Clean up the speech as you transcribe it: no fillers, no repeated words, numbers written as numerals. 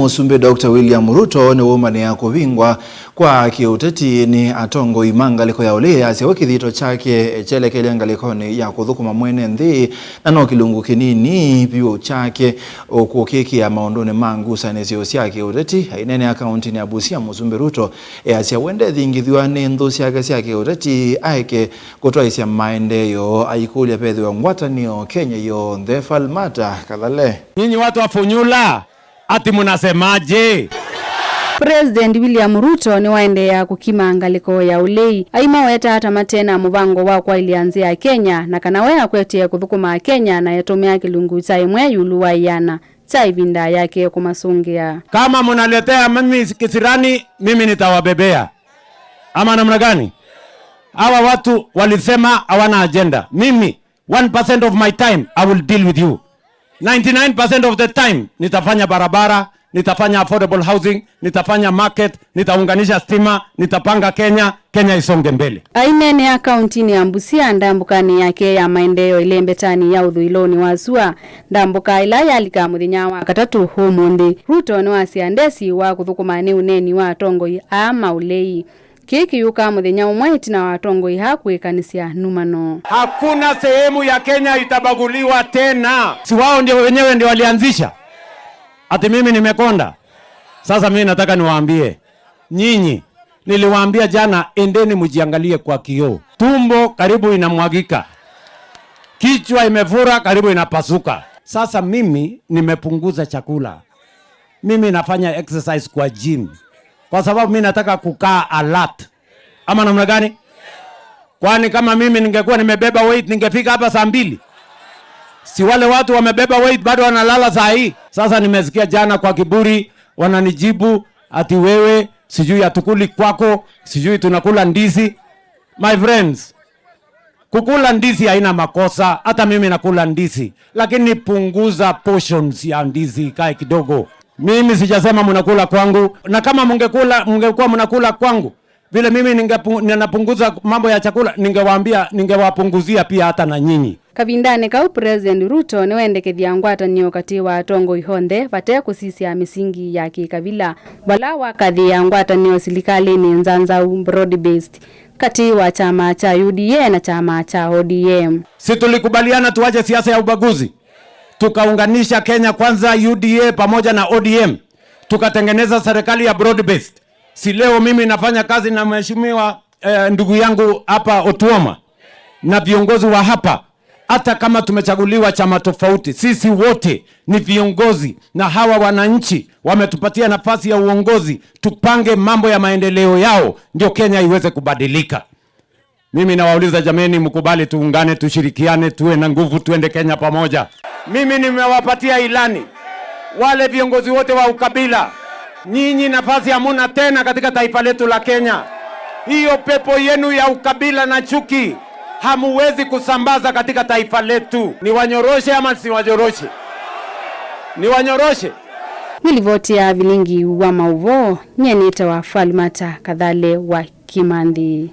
Musumbi Dr. William Ruto ni womani ya kuvingwa kwa kiuteti ni atongo imangaliko ya ule asiwe kithito chake chelekele ngalikoni ya kuthukuma mwene nthi na no kilungu kinini pio chake okuokeki ya maondone mangusa nesio siake uteti inene akaunti ni Busia. Musumbi Ruto asia wende thingithiwa ni nthu siake uteti aike kutwaisya maendeleo aikulia pethiwa ngwatanio Kenya yo the falmata kadhale. Nyinyi watu wa Funyula ati munasemaje? President William Ruto ni waendea kukima angaliko ya ulei aima weta hata matena mubango wakwa ilianzia Kenya na kanawea kwetia kuthukuma Kenya na yatomea kilungu chai mwe yuluwa yana chai vinda yake kumasungia. Kama munaletea mimi kisirani mimi nitawabebea ama namna gani? Hawa watu walisema hawana agenda. Mimi 1% of my time I will deal with you. 99% of the time nitafanya barabara, nitafanya affordable housing, nitafanya market, nitaunganisha stima, nitapanga Kenya isonge mbele. Ainene akaunti ni Busia ndambukani yake ya maendeleo ile mbetani ya uthuiloni wazua ndambuka ila yalika muthinya wa katatu humundi. Ruto ni wasiandesi wa kuthukuma ni uneni wa tongoi ama ulei kiki yuka muthinya umwe tina wa tongoi hakuikanisia numano. Hakuna sehemu ya Kenya itabaguliwa tena. Si wao ndio wenyewe ndio walianzisha. Ati mimi nimekonda. Sasa mimi nataka niwaambie nyinyi, niliwaambia jana endeni mjiangalie kwa kioo. Tumbo karibu inamwagika. Kichwa imefura karibu inapasuka. Sasa mimi nimepunguza chakula. Mimi nafanya exercise kwa gym. Kwa sababu mimi nataka kukaa alert. Ama namna gani? Kwani kama mimi ningekuwa nimebeba weight ningefika hapa saa 2. Si wale watu wamebeba weight bado wanalala saa hii. Sasa nimesikia jana kwa kiburi wananijibu ati wewe sijui atukuli kwako, sijui tunakula ndizi. My friends, kukula ndizi haina makosa, hata mimi nakula ndizi, lakini punguza portions ya ndizi kae kidogo. Mimi sijasema mnakula kwangu, na kama mungekuwa mnakula kwangu vile mimi ninapunguza mambo ya chakula, ningewaambia ningewapunguzia pia hata na nyinyi. Kavindane kau President Ruto ni wendekethia ngwatanio kati wa atongo ihonde bate kusisia misingi ya kikabila wala wakathi ya ngwatanio serikali ni nzanzau broad based kati wa chama cha UDA na chama cha ODM. Si tulikubaliana tuache siasa ya ubaguzi, tukaunganisha Kenya Kwanza, UDA pamoja na ODM, tukatengeneza serikali ya broad based. Si leo mimi nafanya kazi na mheshimiwa ndugu yangu hapa Otuoma na viongozi wa hapa. Hata kama tumechaguliwa chama tofauti, sisi wote ni viongozi na hawa wananchi wametupatia nafasi ya uongozi, tupange mambo ya maendeleo yao ndio Kenya iweze kubadilika. Mimi nawauliza jameni, mkubali tuungane, tushirikiane, tuwe na nguvu, tuende Kenya pamoja. Mimi nimewapatia ilani wale viongozi wote wa ukabila, nyinyi nafasi hamuna tena katika taifa letu la Kenya. Hiyo pepo yenu ya ukabila na chuki hamuwezi kusambaza katika taifa letu. Ni wanyoroshe ama si wanyoroshe? Ni wanyoroshe. Nilivotia vilingi wa mauvo nyeneta wa falmata kadhale wa Kimandhi.